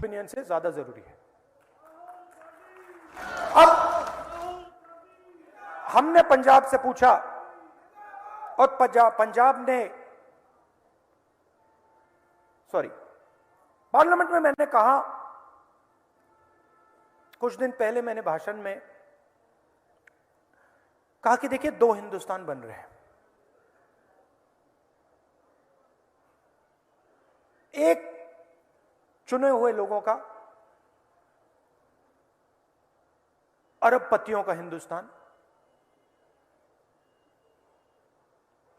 Opinion से ज्यादा जरूरी है। अब हमने पंजाब से पूछा और पंजाब ने पार्लियामेंट में मैंने कहा, कुछ दिन पहले मैंने भाषण में कहा कि देखिए 2 हिंदुस्तान बन रहे हैं। एक चुने हुए लोगों का, अरबपतियों का हिंदुस्तान,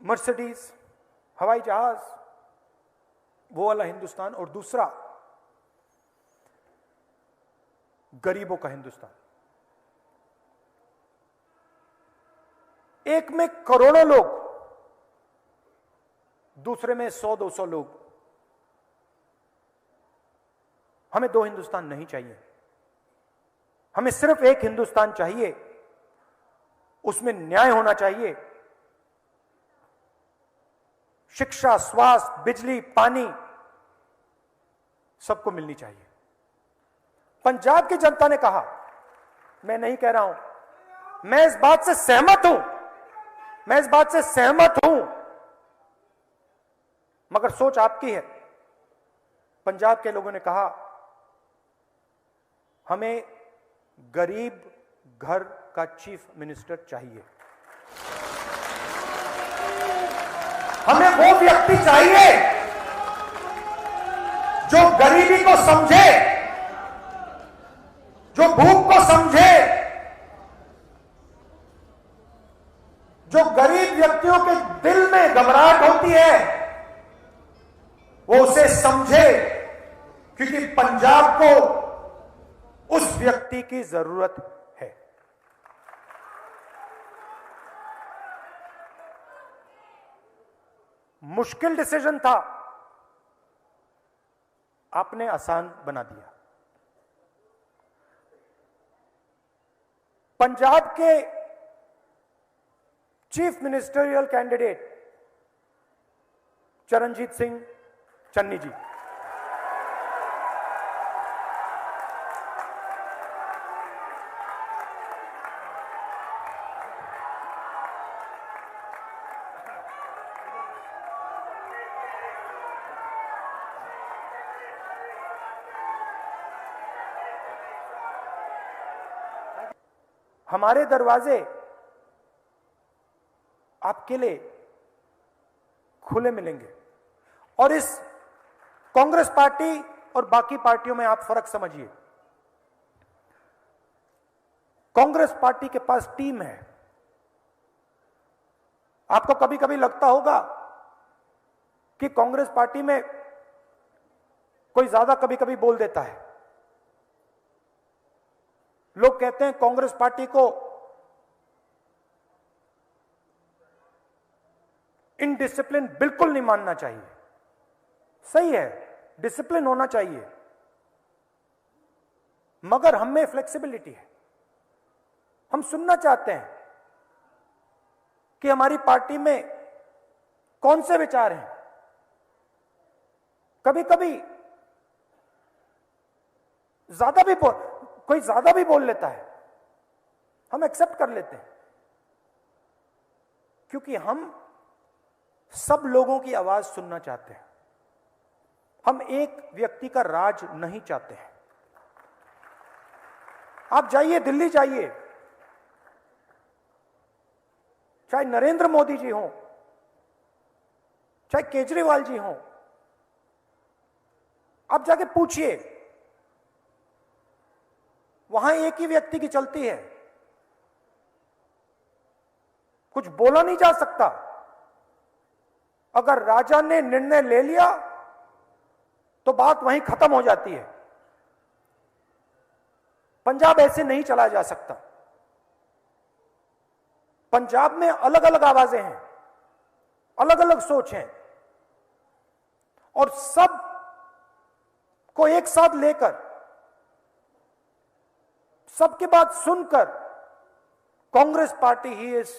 मर्सिडीज, हवाई जहाज, वो वाला हिंदुस्तान, और दूसरा गरीबों का हिंदुस्तान। एक में करोड़ों लोग, दूसरे में 100-200 लोग। हमें 2 हिंदुस्तान नहीं चाहिए, हमें सिर्फ एक हिंदुस्तान चाहिए। उसमें न्याय होना चाहिए, शिक्षा, स्वास्थ्य, बिजली, पानी सबको मिलनी चाहिए। पंजाब की जनता ने कहा, मैं नहीं कह रहा हूं, मैं इस बात से सहमत हूं, मैं इस बात से सहमत हूं, मगर सोच आपकी है। पंजाब के लोगों ने कहा, हमें गरीब घर का चीफ मिनिस्टर चाहिए, हमें वो व्यक्ति चाहिए जो गरीबी को समझे, जो भूख को समझे, जो गरीब व्यक्तियों के दिल में घबराहट होती है वो उसे समझे, क्योंकि पंजाब को उस व्यक्ति की जरूरत है। मुश्किल डिसीजन था, आपने आसान बना दिया। पंजाब के chief ministerial candidate Charanjit Singh Channi ji, हमारे दरवाजे आपके लिए खुले मिलेंगे। और इस कांग्रेस पार्टी और बाकी पार्टियों में आप फर्क समझिए। कांग्रेस पार्टी के पास टीम है। आपको कभी कभी लगता होगा कि कांग्रेस पार्टी में कोई ज्यादा कभी कभी बोल देता है। लोग कहते हैं कांग्रेस पार्टी को इनडिसिप्लिन बिल्कुल नहीं मानना चाहिए। सही है, डिसिप्लिन होना चाहिए, मगर हम में फ्लेक्सिबिलिटी है। हम सुनना चाहते हैं कि हमारी पार्टी में कौन से विचार हैं। कभी कभी कोई ज्यादा भी बोल लेता है, हम एक्सेप्ट कर लेते हैं, क्योंकि हम सब लोगों की आवाज सुनना चाहते हैं। हम एक व्यक्ति का राज नहीं चाहते हैं। आप जाइए, दिल्ली जाइए, चाहे नरेंद्र मोदी जी हों, चाहे केजरीवाल जी हों, आप जाके पूछिए, वहां एक ही व्यक्ति की चलती है। कुछ बोला नहीं जा सकता। अगर राजा ने निर्णय ले लिया तो बात वहीं खत्म हो जाती है। पंजाब ऐसे नहीं चलाया जा सकता। पंजाब में अलग अलग आवाजें हैं, अलग अलग सोच हैं, और सब को एक साथ लेकर, सबकी बात सुनकर कांग्रेस पार्टी ही इस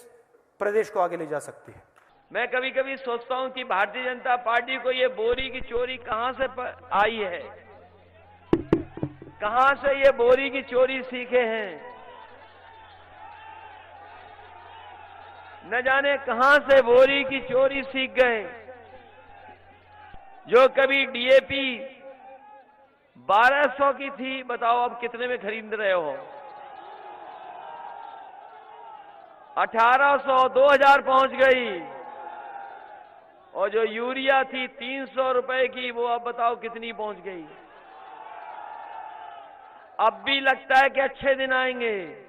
प्रदेश को आगे ले जा सकती है। मैं कभी कभी सोचता हूं कि भारतीय जनता पार्टी को ये बोरी की चोरी कहां से आई है। कहां से ये बोरी की चोरी सीखे हैं, न जाने कहां से बोरी की चोरी सीख गए। जो कभी डीएपी 1200 की थी, बताओ अब कितने में खरीद रहे हो? 1800, 2000 पहुंच गई। और जो यूरिया थी 300 रुपए की, वो अब बताओ कितनी पहुंच गई। अब भी लगता है कि अच्छे दिन आएंगे।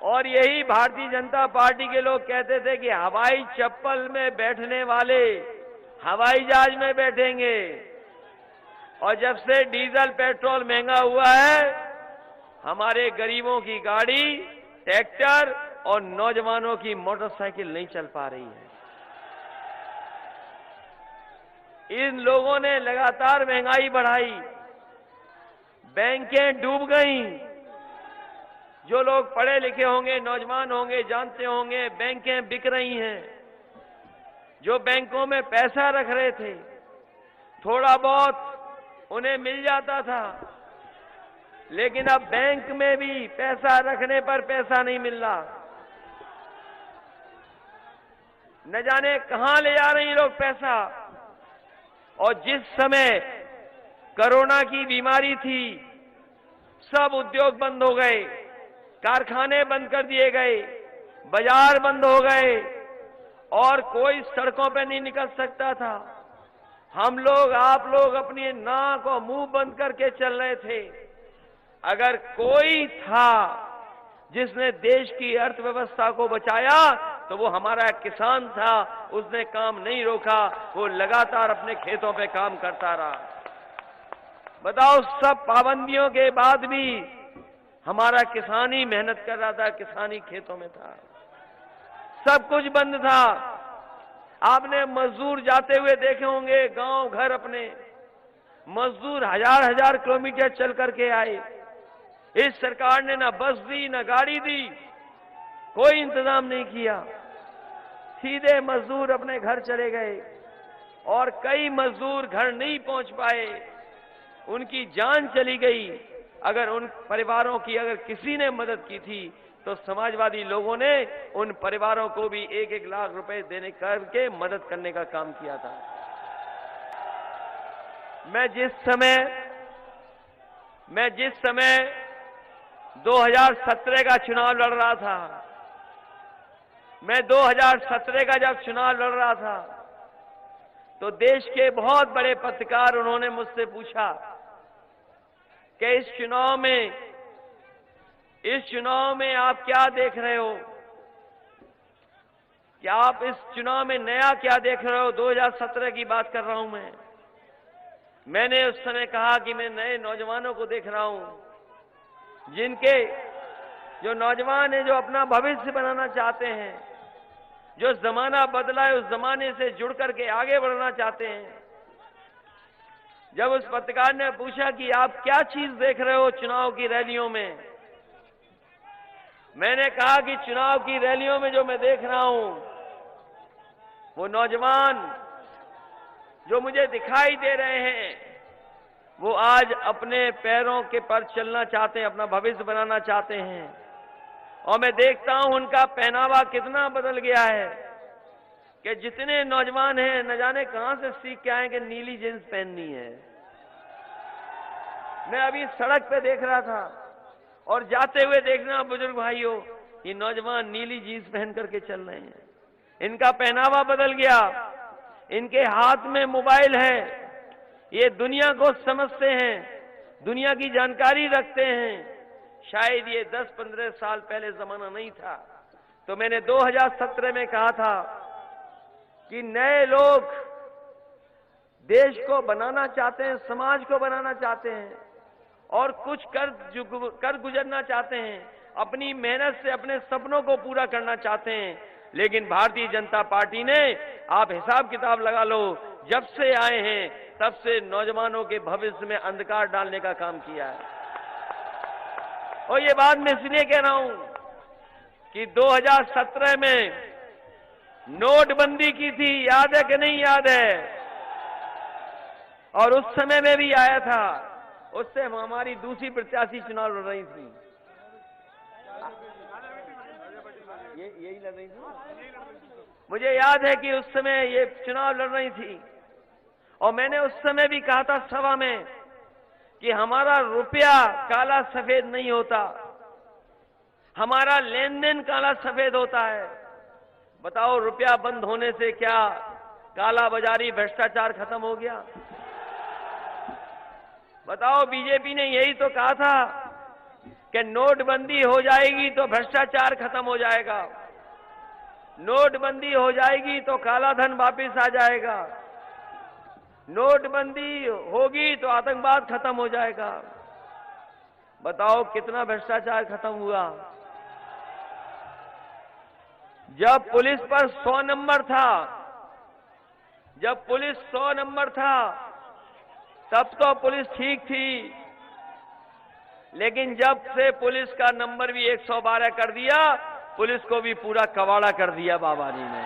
और यही भारतीय जनता पार्टी के लोग कहते थे कि हवाई चप्पल में बैठने वाले हवाई जहाज में बैठेंगे। और जब से डीजल पेट्रोल महंगा हुआ है, हमारे गरीबों की गाड़ी, ट्रैक्टर और नौजवानों की मोटरसाइकिल नहीं चल पा रही है। इन लोगों ने लगातार महंगाई बढ़ाई, बैंकें डूब गईं। जो लोग पढ़े लिखे होंगे, नौजवान होंगे, जानते होंगे, बैंकें बिक रही हैं। जो बैंकों में पैसा रख रहे थे, थोड़ा बहुत उन्हें मिल जाता था, लेकिन अब बैंक में भी पैसा रखने पर पैसा नहीं मिल रहा। न जाने कहां ले जा रहे हैं लोग पैसा। और जिस समय कोरोना की बीमारी थी, सब उद्योग बंद हो गए, कारखाने बंद कर दिए गए, बाजार बंद हो गए और कोई सड़कों पे नहीं निकल सकता था। हम लोग, आप लोग अपनी नाक और मुंह बंद करके चल रहे थे। अगर कोई था जिसने देश की अर्थव्यवस्था को बचाया, तो वो हमारा किसान था। उसने काम नहीं रोका, वो लगातार अपने खेतों पे काम करता रहा। बताओ, सब पाबंदियों के बाद भी हमारा किसान ही मेहनत कर रहा था, किसान ही खेतों में था। सब कुछ बंद था। आपने मजदूर जाते हुए देखे होंगे, गांव घर अपने। मजदूर हजार हजार किलोमीटर चल करके आए। इस सरकार ने ना बस दी, ना गाड़ी दी, कोई इंतजाम नहीं किया। सीधे मजदूर अपने घर चले गए और कई मजदूर घर नहीं पहुंच पाए, उनकी जान चली गई। अगर उन परिवारों की अगर किसी ने मदद की थी, तो समाजवादी लोगों ने उन परिवारों को भी 1-1 लाख रुपए देने करके मदद करने का काम किया था। मैं जिस समय 2017 का चुनाव लड़ रहा था, मैं 2017 का जब चुनाव लड़ रहा था, तो देश के बहुत बड़े पत्रकार, उन्होंने मुझसे पूछा कि इस चुनाव में आप क्या देख रहे हो, क्या आप इस चुनाव में नया क्या देख रहे हो? 2017 की बात कर रहा हूं मैंने उस समय कहा कि मैं नए नौजवानों को देख रहा हूं, जो नौजवान हैं, जो अपना भविष्य बनाना चाहते हैं, जो जमाना बदला है उस जमाने से जुड़ करके आगे बढ़ना चाहते हैं। जब उस पत्रकार ने पूछा कि आप क्या चीज देख रहे हो चुनाव की रैलियों में, मैंने कहा कि चुनाव की रैलियों में जो मैं देख रहा हूं, वो नौजवान जो मुझे दिखाई दे रहे हैं, वो आज अपने पैरों के पर चलना चाहते हैं, अपना भविष्य बनाना चाहते हैं। और मैं देखता हूं उनका पहनावा कितना बदल गया है कि जितने नौजवान हैं, न जाने कहां से सीख के आए कि नीली जींस पहननी है। मैं अभी सड़क पे देख रहा था और जाते हुए देखना बुजुर्ग भाइयों, ये नौजवान नीली जींस पहन करके चल रहे हैं। इनका पहनावा बदल गया, इनके हाथ में मोबाइल है, ये दुनिया को समझते हैं, दुनिया की जानकारी रखते हैं। शायद ये 10-15 साल पहले जमाना नहीं था। तो मैंने 2017 में कहा था कि नए लोग देश को बनाना चाहते हैं, समाज को बनाना चाहते हैं और कुछ कर गुजरना चाहते हैं, अपनी मेहनत से अपने सपनों को पूरा करना चाहते हैं। लेकिन भारतीय जनता पार्टी ने, आप हिसाब किताब लगा लो, जब से आए हैं तब से नौजवानों के भविष्य में अंधकार डालने का काम किया है। और ये बात मैं इसलिए कह रहा हूं कि 2017 में नोटबंदी की थी, याद है कि नहीं याद है? और उस समय में भी आया था उससे हमारी दूसरी प्रत्याशी चुनाव लड़ रही थी। यही लड़ रही थी। मुझे याद है कि उस समय ये चुनाव लड़ रही थी और मैंने उस समय भी कहा था सभा में कि हमारा रुपया काला सफेद नहीं होता, हमारा लेन देन काला सफेद होता है। बताओ, रुपया बंद होने से क्या काला बाजारी भ्रष्टाचार खत्म हो गया? बताओ, बीजेपी ने यही तो कहा था कि नोटबंदी हो जाएगी तो भ्रष्टाचार खत्म हो जाएगा, नोटबंदी हो जाएगी तो काला धन वापस आ जाएगा, नोटबंदी होगी तो आतंकवाद खत्म हो जाएगा। बताओ कितना भ्रष्टाचार खत्म हुआ? जब पुलिस पर 100 नंबर था, जब पुलिस 100 नंबर था, तब तो पुलिस ठीक थी, लेकिन जब से पुलिस का नंबर भी 112 कर दिया, पुलिस को भी पूरा कबाड़ा कर दिया बाबा जी ने।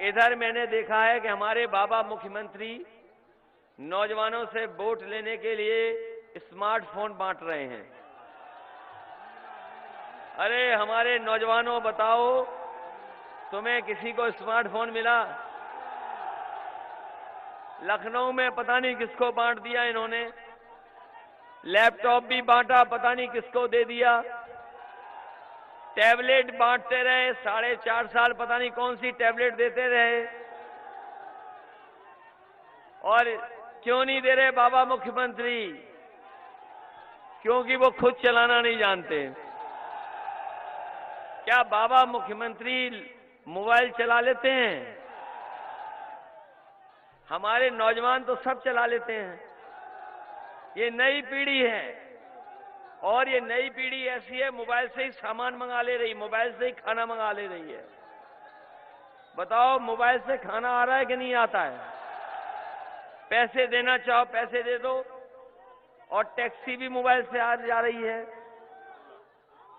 इधर मैंने देखा है कि हमारे बाबा मुख्यमंत्री नौजवानों से वोट लेने के लिए स्मार्टफोन बांट रहे हैं। अरे हमारे नौजवानों, बताओ तुम्हें किसी को स्मार्टफोन मिला? लखनऊ में पता नहीं किसको बांट दिया इन्होंने, लैपटॉप भी बांटा, पता नहीं किसको दे दिया, टैबलेट बांटते रहे 4.5 साल, पता नहीं कौन सी टैबलेट देते रहे। और क्यों नहीं दे रहे बाबा मुख्यमंत्री? क्योंकि वो खुद चलाना नहीं जानते। क्या बाबा मुख्यमंत्री मोबाइल चला लेते हैं? हमारे नौजवान तो सब चला लेते हैं। ये नई पीढ़ी है और ये नई पीढ़ी ऐसी है, मोबाइल से ही सामान मंगा ले रही, मोबाइल से ही खाना मंगा ले रही है। बताओ, मोबाइल से खाना आ रहा है कि नहीं आता है? पैसे देना चाहो पैसे दे दो, और टैक्सी भी मोबाइल से आ जा रही है,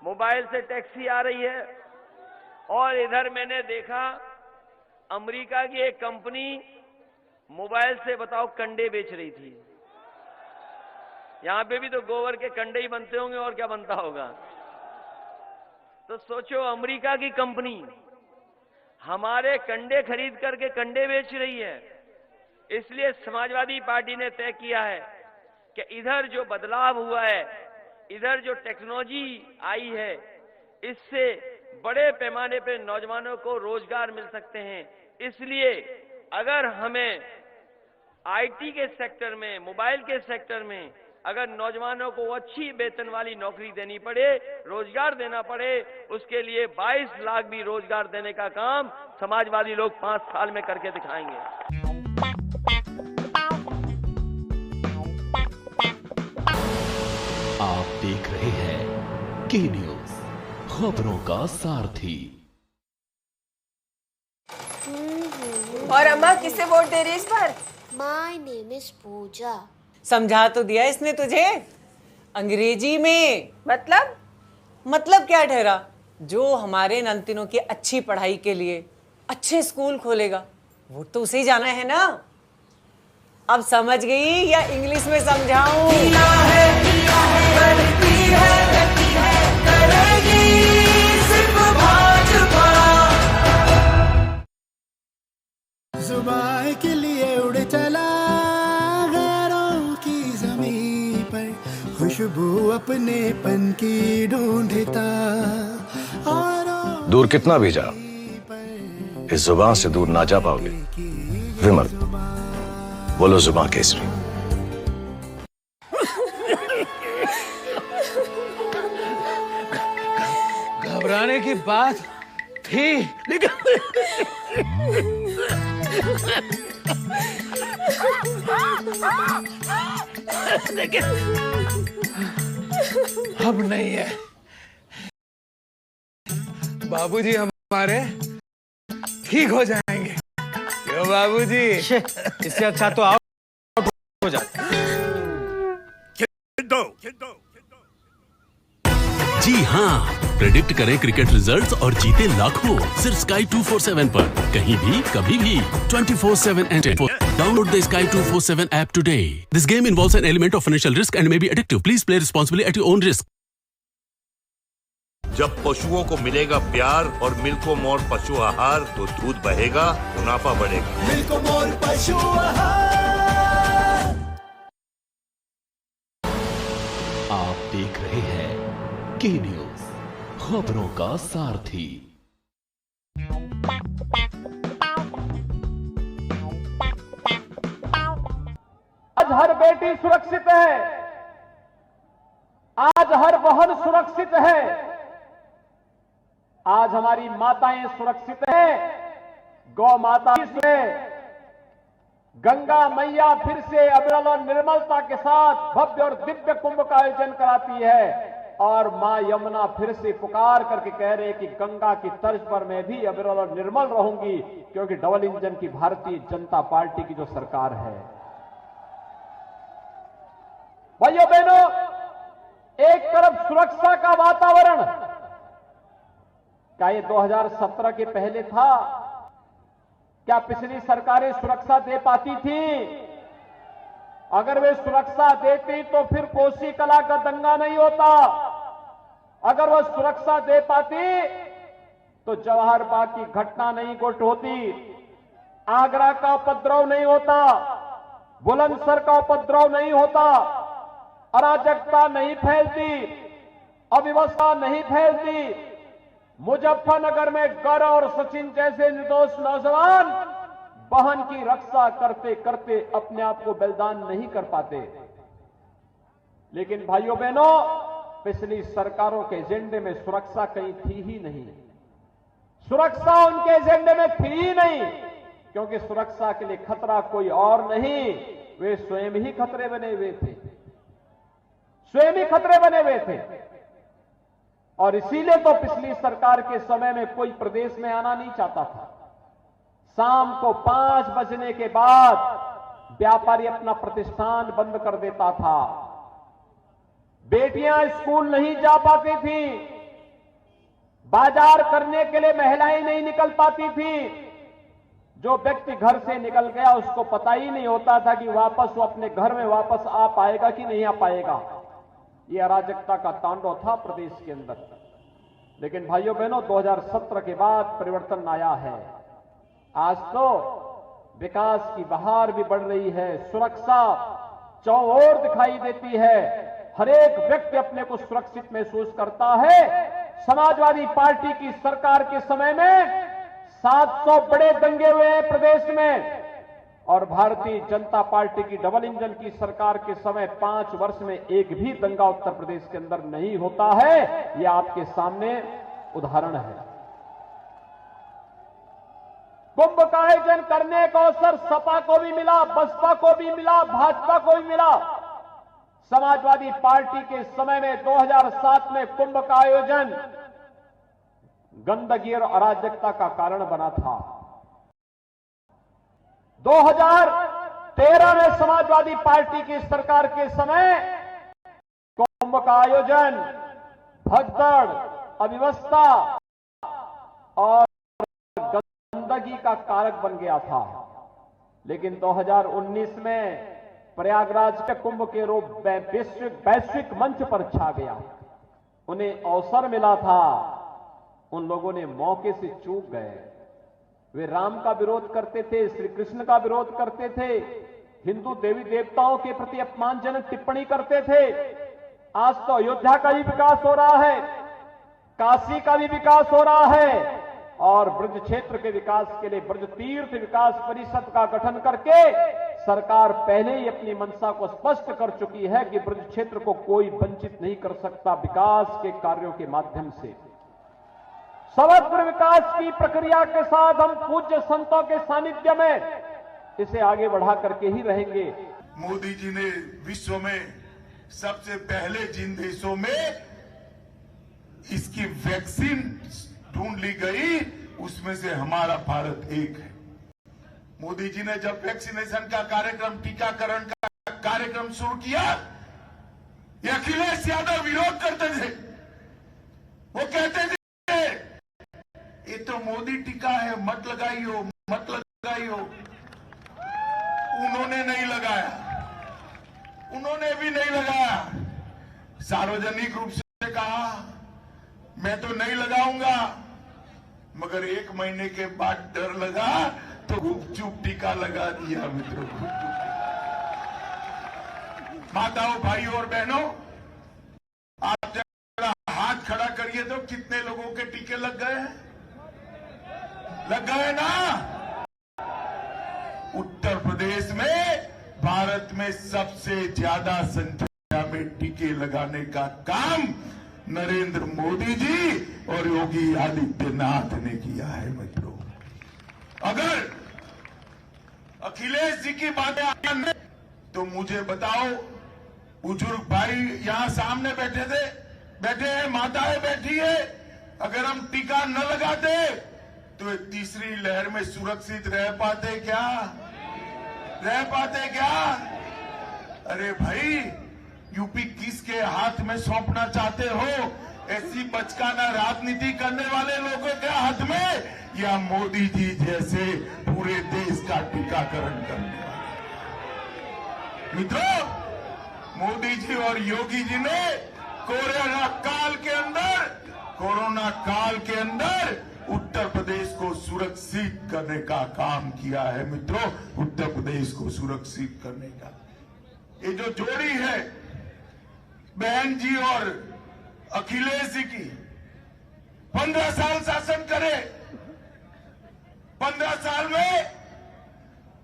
मोबाइल से टैक्सी आ रही है। और इधर मैंने देखा अमेरिका की एक कंपनी मोबाइल से, बताओ, कंडे बेच रही थी। यहां पे भी तो गोबर के कंडे ही बनते होंगे, और क्या बनता होगा? तो सोचो, अमेरिका की कंपनी हमारे कंडे खरीद करके कंडे बेच रही है। इसलिए समाजवादी पार्टी ने तय किया है कि इधर जो बदलाव हुआ है, इधर जो टेक्नोलॉजी आई है, इससे बड़े पैमाने पे नौजवानों को रोजगार मिल सकते हैं। इसलिए अगर हमें आईटी के सेक्टर में, मोबाइल के सेक्टर में अगर नौजवानों को अच्छी वेतन वाली नौकरी देनी पड़े, रोजगार देना पड़े, उसके लिए 22 लाख भी रोजगार देने का काम समाजवादी लोग 5 साल में करके दिखाएंगे। आप देख रहे हैं के न्यूज, खबरों का सारथी। और अम्मा, किसे वोट दे रही है इस बार? माय नेम इज पूजा। समझा तो दिया इसने तुझे अंग्रेजी में। मतलब क्या ठहरा? जो हमारे नंतिनों की अच्छी पढ़ाई के लिए अच्छे स्कूल खोलेगा, वो तो उसे ही जाना है ना। अब समझ गई या इंग्लिश में समझाऊं? जुबान के लिए उड़ चला गैरों की ज़मीं पर, खुशबू अपने पन की ढूंढता। दूर कितना भी जा, इस जुबान से दूर ना जा पाओगे। विमल, बोलो जुबान केसरी। घबराने की बात थी, लेकिन अब नहीं है। बाबूजी हमारे ठीक हो जाएंगे। क्यों बाबूजी? इससे अच्छा तो आउट हो जाता। जी हाँ, प्रेडिक्ट करें क्रिकेट रिजल्ट्स और जीते लाखों सिर्फ Sky 247 पर, कहीं भी कभी भी 24/7 entertainment. Download the Sky 247 app today. This game involves an element of financial risk and may be addictive. Please play responsibly at your own risk. जब पशुओं को मिलेगा प्यार और मिल्को मोर पशु आहार तो दूध बहेगा, मुनाफा बढ़ेगा। मिल्को मोर पशु आहार। आप देख रहे हैं के न्यूज, खबरों का सारथी। आज हर बेटी सुरक्षित है, आज हर बहन सुरक्षित है, आज हमारी माताएं सुरक्षित हैं। गौ माता में गंगा मैया फिर से अविरल और निर्मलता के साथ भव्य और दिव्य कुंभ का आयोजन कराती है, और मां यमुना फिर से पुकार करके कह रहे कि गंगा की तर्ज पर मैं भी अविरल और निर्मल रहूंगी, क्योंकि डबल इंजन की भारतीय जनता पार्टी की जो सरकार है। भाइयों बहनों, एक तरफ सुरक्षा का वातावरण, क्या ये 2017 के पहले था? क्या पिछली सरकारें सुरक्षा दे पाती थी? अगर वे सुरक्षा देती तो फिर कोसी कला का दंगा नहीं होता। अगर वह सुरक्षा दे पाती तो जवाहर बाग की घटना नहीं घट होती, आगरा का उपद्रव नहीं होता, बुलंदशहर का उपद्रव नहीं होता, अराजकता नहीं फैलती, अव्यवस्था नहीं फैलती। मुजफ्फरनगर में गौरव और सचिन जैसे निर्दोष नौजवान बहन की रक्षा करते करते अपने आप को बलिदान नहीं कर पाते। लेकिन भाइयों बहनों, पिछली सरकारों के एजेंडे में सुरक्षा कहीं थी ही नहीं। सुरक्षा उनके एजेंडे में थी ही नहीं, क्योंकि सुरक्षा के लिए खतरा कोई और नहीं, वे स्वयं ही खतरे बने हुए थे, स्वयं ही खतरे बने हुए थे। और इसीलिए तो पिछली सरकार के समय में कोई प्रदेश में आना नहीं चाहता था। शाम को 5 बजने के बाद व्यापारी अपना प्रतिष्ठान बंद कर देता था, बेटियां स्कूल नहीं जा पाती थी, बाजार करने के लिए महिलाएं नहीं निकल पाती थी। जो व्यक्ति घर से निकल गया उसको पता ही नहीं होता था कि वापस वो अपने घर में वापस आ पाएगा कि नहीं आ पाएगा। ये अराजकता का तांडव था प्रदेश के अंदर। लेकिन भाइयों बहनों, 2017 के बाद परिवर्तन आया है। आज तो विकास की बहार भी बढ़ रही है, सुरक्षा चौओर दिखाई देती है, हर एक व्यक्ति अपने को सुरक्षित महसूस करता है। समाजवादी पार्टी की सरकार के समय में 700 बड़े दंगे हुए हैं प्रदेश में, और भारतीय जनता पार्टी की डबल इंजन की सरकार के समय 5 वर्ष में एक भी दंगा उत्तर प्रदेश के अंदर नहीं होता है। यह आपके सामने उदाहरण है। कुंभ का आयोजन करने का अवसर सपा को भी मिला, बसपा को भी मिला, भाजपा को भी मिला। समाजवादी पार्टी के समय में 2007 में कुंभ का आयोजन गंदगी और अराजकता का कारण बना था। 2013 में समाजवादी पार्टी की सरकार के समय कुंभ का आयोजन भगदड़, अव्यवस्था और गंदगी का कारक बन गया था। लेकिन 2019 में प्रयागराज के कुंभ के रूप में वैश्विक मंच पर छा गया। उन्हें अवसर मिला था, उन लोगों ने मौके से चूक गए। वे राम का विरोध करते थे, श्री कृष्ण का विरोध करते थे, हिंदू देवी देवताओं के प्रति अपमानजनक टिप्पणी करते थे। आज तो अयोध्या का भी विकास हो रहा है, काशी का भी विकास हो रहा है, और ब्रज क्षेत्र के विकास के लिए ब्रज तीर्थ विकास परिषद का गठन करके सरकार पहले ही अपनी मंशा को स्पष्ट कर चुकी है कि ब्रज क्षेत्र को कोई वंचित नहीं कर सकता विकास के कार्यों के माध्यम से। समग्र विकास की प्रक्रिया के साथ हम पूज्य संतों के सानिध्य में इसे आगे बढ़ा करके ही रहेंगे। मोदी जी ने विश्व में सबसे पहले जिन देशों में इसकी वैक्सीन ढूंढ ली गई, उसमें से हमारा भारत एक है। मोदी जी ने जब वैक्सीनेशन का कार्यक्रम, टीकाकरण का कार्यक्रम शुरू किया, ये अखिलेश यादव विरोध करते थे वो कहते थे ये तो मोदी टीका है, मत लगाइयो, मत लगाइयो। उन्होंने नहीं लगाया, उन्होंने भी नहीं लगाया। सार्वजनिक रूप से कहा मैं तो नहीं लगाऊंगा, मगर 1 महीने के बाद डर लगा तो गुपचुप टीका लगा दिया। मित्रों, माताओं, भाइयों और बहनों, आप जरा हाथ खड़ा करिए तो कितने लोगों के टीके लग गए हैं? लग गए ना? उत्तर प्रदेश में भारत में सबसे ज्यादा संख्या में टीके लगाने का काम नरेंद्र मोदी जी और योगी आदित्यनाथ ने किया है। मित्रों, अगर अखिलेश जी की बातें आए तो मुझे बताओ, बुजुर्ग भाई यहां सामने बैठे हैं, माताएं बैठी है, अगर हम टीका न लगाते तो ये तीसरी लहर में सुरक्षित रह पाते क्या? रह पाते क्या? अरे भाई, यूपी किसके हाथ में सौंपना चाहते हो? ऐसी बचकाना राजनीति करने वाले लोगों के हाथ में, या मोदी जी जैसे पूरे देश का टीकाकरण करने वाले? मित्रों, मोदी जी और योगी जी ने कोरोना काल के अंदर उत्तर प्रदेश को सुरक्षित करने का काम किया है। मित्रों, उत्तर प्रदेश को सुरक्षित करने का ये जो जोड़ी है बहन जी और अखिलेश जी की, 15 साल शासन करे, 15 साल में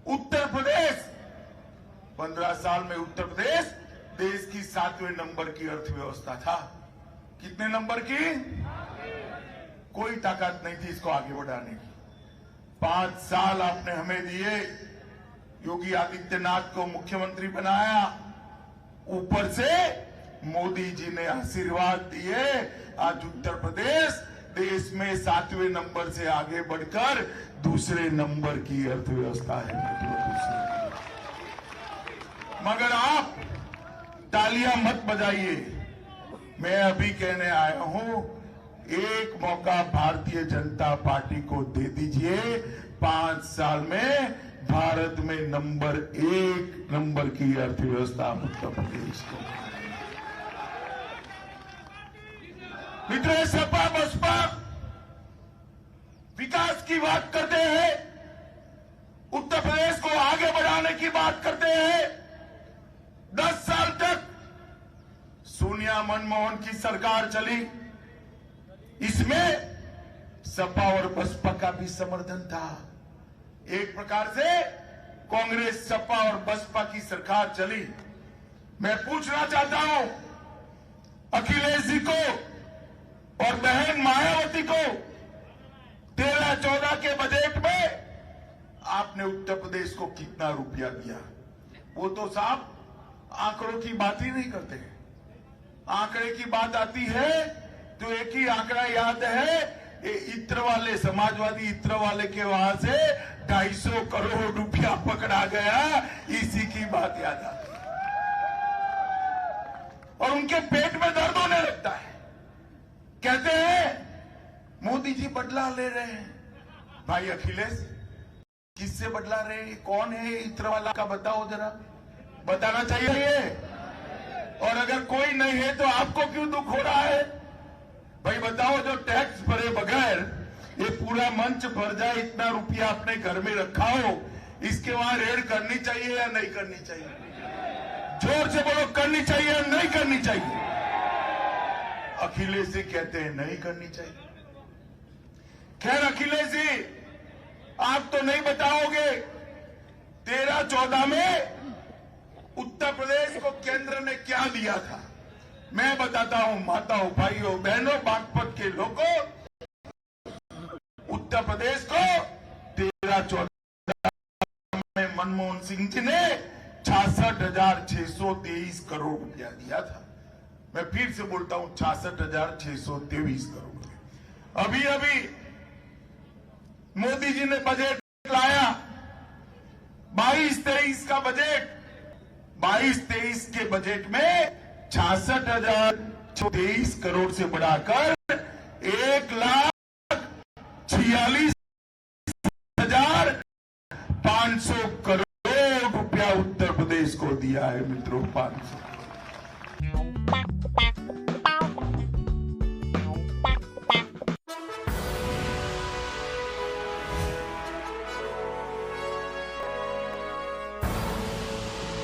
उत्तर प्रदेश 15 साल में उत्तर प्रदेश देश की 7वें नंबर की अर्थव्यवस्था था। कितने नंबर की? कोई ताकत नहीं थी इसको आगे बढ़ाने की। 5 साल आपने हमें दिए, योगी आदित्यनाथ को मुख्यमंत्री बनाया, ऊपर से मोदी जी ने आशीर्वाद दिए। आज उत्तर प्रदेश देश में 7वें नंबर से आगे बढ़कर दूसरे नंबर की अर्थव्यवस्था है। मगर आप तालियां मत बजाइए, मैं अभी कहने आया हूं, एक मौका भारतीय जनता पार्टी को दे दीजिए। 5 साल में भारत में नंबर 1 नंबर की अर्थव्यवस्था उत्तर प्रदेश को। मित्रों, सपा बसपा विकास की बात करते हैं, उत्तर प्रदेश को आगे बढ़ाने की बात करते हैं। 10 साल तक सोनिया मनमोहन की सरकार चली, इसमें सपा और बसपा का भी समर्थन था। एक प्रकार से कांग्रेस, सपा और बसपा की सरकार चली। मैं पूछना चाहता हूं अखिलेश जी को और बहन मायावती को, 13-14 के बजट में आपने उत्तर प्रदेश को कितना रुपया दिया? वो तो साहब आंकड़ों की बात ही नहीं करते। आंकड़े की बात आती है तो एक ही आंकड़ा याद है, ये इत्र वाले, समाजवादी इत्र वाले के वहां से 250 करोड़ रुपया पकड़ा गया, इसी की बात याद आती है। और उनके पेट में दर्द होने लगता है। कहते हैं मोदी जी बदला ले रहे हैं। भाई अखिलेश, किससे बदला रहे हैं? कौन है इत्र वाला का बताओ जरा, बताना चाहिए। और अगर कोई नहीं है तो आपको क्यों दुख हो रहा है? भाई बताओ, जो टैक्स भरे बगैर ये पूरा मंच भर जाए, इतना रुपया अपने घर में रखा हो, इसके वहां रेड करनी चाहिए या नहीं करनी चाहिए? जोर से बोलो, करनी चाहिए या नहीं करनी चाहिए? अखिलेश जी कहते हैं नहीं करनी चाहिए। खैर अखिलेश जी, आप तो नहीं बताओगे 13-14 में उत्तर प्रदेश को केंद्र ने क्या दिया था। मैं बताता हूं माताओं, भाइयों, बहनों, बागपत के लोगों, उत्तर प्रदेश को 13-14 में मनमोहन सिंह जी ने 66,623 करोड़ रुपया दिया था। मैं फिर से बोलता हूं, 66,623 करोड़ रुपया। अभी अभी मोदी जी ने बजट लाया, 22-23 का बजट। 22-23 के बजट में 66,623 करोड़ से बढ़ाकर 1,46,500 करोड़ रुपया उत्तर प्रदेश को दिया है मित्रों। 500।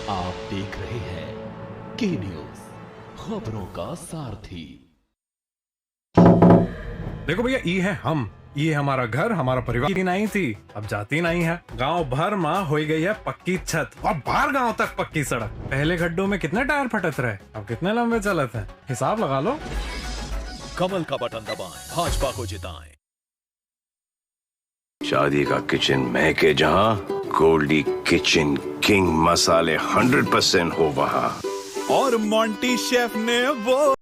आप देख रहे हैं के न्यूज, खबरों का सारथी। देखो भैया, ये है हम, ये हमारा घर, हमारा परिवार की नहीं थी, अब जाती नहीं है। गांव भर माँ हो गई है पक्की छत और बाहर गांव तक पक्की सड़क। पहले गड्ढों में कितने टायर फटत रहे, अब कितने लंबे चलते हैं, हिसाब लगा लो। कमल का बटन दबाएं, भाजपा को जिताएं। शादी का किचन महके जहां, गोल्डी किचन किंग मसाले 100% हो वहां। और मोंटी शेफ ने वो